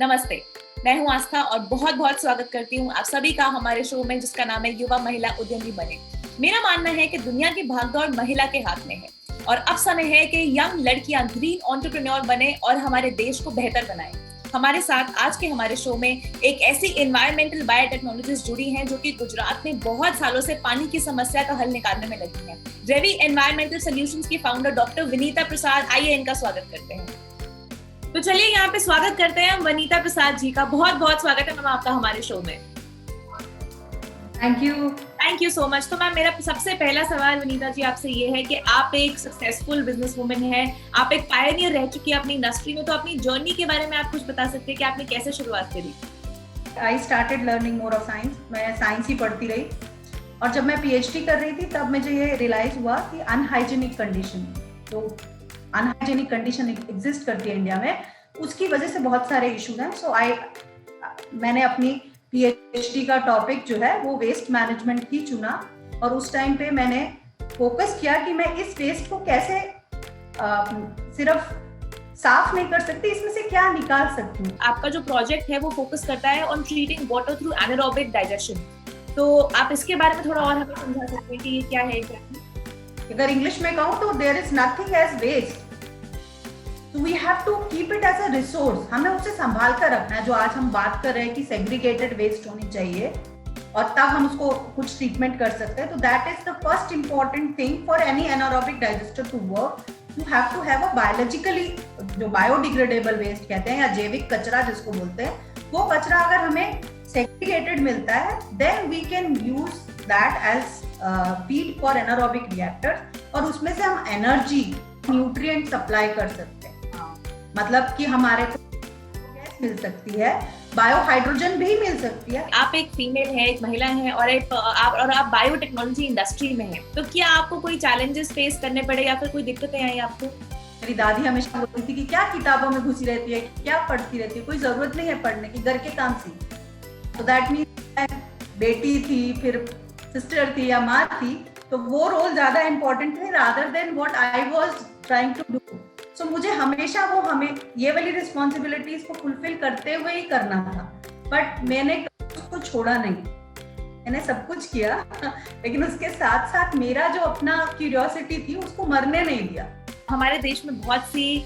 नमस्ते, मैं हूं आस्था और बहुत बहुत स्वागत करती हूं आप सभी का हमारे शो में जिसका नाम है युवा महिला उद्यमी बने। मेरा मानना है कि दुनिया की भागदौड़ महिला के हाथ में है और अब समय है कि यंग लड़कियां ग्रीन एंटरप्रेन्योर बने और हमारे देश को बेहतर बनाएं। हमारे साथ आज के हमारे शो में एक ऐसी एनवायरमेंटल बायोटेक्नोलॉजिस्ट जुड़ी हैं जो कि गुजरात में बहुत सालों से पानी की समस्या का हल निकालने में लगी हैं। रेवी एनवायरमेंटल सॉल्यूशंस की फाउंडर डॉक्टर विनीता प्रसाद, आइए इनका स्वागत करते हैं। तो चलिए यहाँ पे स्वागत करते हैं वनीता प्रसाद जी का। बहुत बहुत स्वागत है मैम आपका हमारे शो में। Thank you so much. तो मैम मेरा सबसे पहला सवाल वनीता जी आपसे ये है कि आप एक सक्सेसफुल बिजनेस वुमन है, आप एक पायनियर रह चुकी है अपनी इंडस्ट्री में, तो अपनी जर्नी के बारे में आप कुछ बता सकते हैं कि आपने कैसे शुरुआत करी? I started learning more of science. मैं साइंस ही पढ़ती रही और जब मैं पीएचडी कर रही थी तब मुझे ये रियलाइज हुआ कि अनहाइजीनिक कंडीशन एग्जिस्ट करती है इंडिया में, उसकी वजह से बहुत सारे इश्यूज हैं। मैंने अपनी पीएचडी का टॉपिक जो है वो वेस्ट मैनेजमेंट ही चुना और उस टाइम पे मैंने फोकस किया कि मैं इस वेस्ट को कैसे सिर्फ साफ नहीं कर सकती, इसमें से क्या निकाल सकती हूँ। आपका जो प्रोजेक्ट है वो फोकस करता है on treating water through anaerobic digestion, तो आप इसके बारे में थोड़ा और हमें समझा सकते हैं कि ये क्या है? अगर इंग्लिश में कहूँ तो there is nothing as waste, तो we have to keep it as a resource. हमें उसे संभाल कर रखना है। जो आज हम बात कर रहे हैं कि सेग्रीगेटेड वेस्ट होनी चाहिए और तब हम उसको कुछ ट्रीटमेंट कर सकते हैं, तो that is the first important thing for any anaerobic digester to work. You have to have a biologically, जो बायोडिग्रेडेबल वेस्ट कहते हैं या जैविक कचरा जिसको बोलते हैं, वो कचरा अगर हमें सेग्रीगेटेड मिलता है then we can use that as feed for anaerobic reactors और उसमें से हम एनर्जी, न्यूट्रिएंट सप्लाई कर सकते हैं। मतलब कि हमारे को गैस मिल सकती है, बायोहाइड्रोजन भी मिल सकती है। आप एक फीमेल है, एक महिला है और आप बायोटेक्नोलॉजी इंडस्ट्री में हैं, तो क्या आपको कोई चैलेंजेस फेस करने पड़े या फिर कोई दिक्कतें आई आपको? मेरी दादी हमेशा बोलती थी कि क्या किताबों में घुसी रहती है, क्या पढ़ती रहती है, कोई जरूरत नहीं है पढ़ने की, घर के काम सीख। तो दैट मीन्स बेटी थी, फिर सिस्टर थी या माँ थी, तो वो रोल ज्यादा इम्पोर्टेंट है rather than what I was trying to do. So मुझे हमेशा हमें ये वाली रिस्पॉन्सिबिलिटीज को फुलफिल करते हुए ही करना था, बट मैंने उसको छोड़ा नहीं। मैंने सब कुछ किया लेकिन उसके साथ साथ मेरा जो अपना क्यूरियोसिटी थी उसको मरने नहीं दिया। हमारे देश में बहुत सी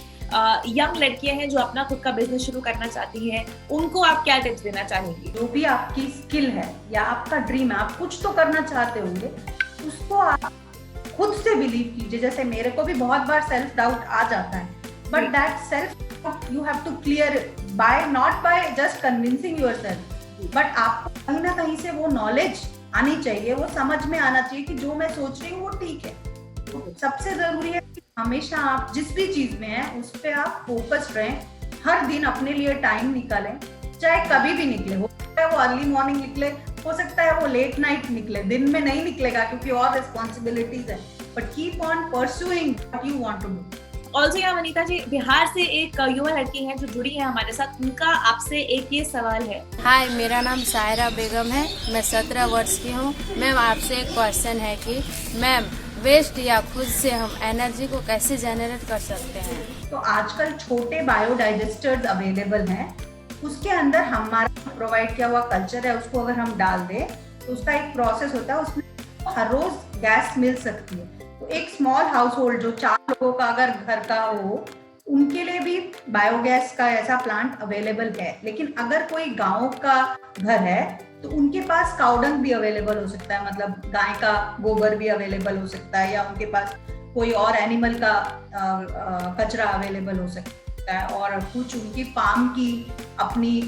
यंग लड़कियां हैं जो अपना खुद का बिजनेस शुरू करना चाहती हैं, उनको आप क्या टिप्स देना चाहेंगी? जो भी आपकी स्किल है या आपका ड्रीम है, आप कुछ तो करना चाहते होंगे, उसको आप खुद से बिलीव कीजिए। जैसे मेरे को भी बहुत बार सेल्फ डाउट आ जाता है, but that self you have to clear by not by just convincing yourself, but आपको कहीं ना कहीं से वो नॉलेज आनी चाहिए, वो समझ में आना चाहिए कि जो मैं सोच रही हूँ वो ठीक है। सबसे जरूरी है कि हमेशा आप जिस भी चीज में हैं उस पे आप फोकस्ड रहें, हर दिन अपने लिए टाइम निकालें, चाहे कभी भी निकले, हो सकता है वो अर्ली मॉर्निंग निकले, हो सकता है वो लेट नाइट निकले, दिन में नहीं निकलेगा क्योंकि और रिस्पॉन्सिबिलिटीज है, but keep on pursuing what you want to do. Also यहाँ वनीता जी, बिहार से एक युवा लड़की है जो जुड़ी है हमारे साथ, उनका आपसे एक ये सवाल है। हाय, मेरा नाम सायरा बेगम है, मैं 17 वर्ष की हूँ। मैम आपसे एक क्वेश्चन है कि मैम वेस्ट या खुद से हम एनर्जी को कैसे जनरेट कर सकते हैं? तो आजकल छोटे बायोडाइजेस्टर्स अवेलेबल हैं, उसके अंदर हमारा प्रोवाइड किया हुआ कल्चर है, उसको अगर हम डाल दें तो उसका एक प्रोसेस होता है, उसमें हर रोज गैस मिल सकती है। तो एक स्मॉल हाउस होल्ड जो 4 लोगों का अगर घर का हो, उनके लिए भी बायोगैस का ऐसा प्लांट अवेलेबल है। लेकिन अगर कोई गांव का घर है तो उनके पास काउडंग भी अवेलेबल हो सकता है, मतलब गाय का गोबर भी अवेलेबल हो सकता है, या उनके पास कोई और एनिमल का कचरा अवेलेबल हो सकता है, और कुछ उनकी पाम की अपनी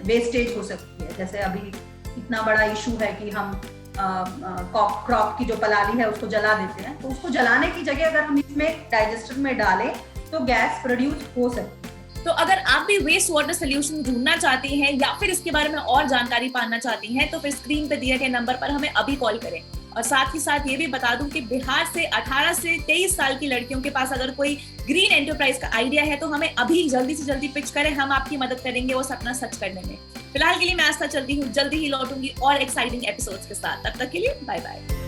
वेस्टेज हो सकती है। जैसे अभी इतना बड़ा इशू है कि हम क्रॉप की जो पलाली है उसको जला देते हैं, तो उसको जलाने की जगह अगर हम इसमें डाइजेस्टर में डालें तो गैस प्रोड्यूस हो सकती है। तो अगर आप भी वेस्ट वाटर सोल्यूशन ढूंढना चाहती हैं या फिर इसके बारे में और जानकारी पाना चाहती हैं तो फिर स्क्रीन पे दिए गए नंबर पर हमें अभी कॉल करें। और साथ ही साथ ये भी बता दूं कि बिहार से 18 से 23 साल की लड़कियों के पास अगर कोई ग्रीन एंटरप्राइज का आइडिया है तो हमें अभी जल्दी से जल्दी पिच करें, हम आपकी मदद करेंगे वो सपना सच करने में। फिलहाल के लिए मैं आस्था चलती हूँ, जल्दी ही लौटूंगी और एक्साइटिंग एपिसोड्स के साथ। तब तक के लिए बाय बाय।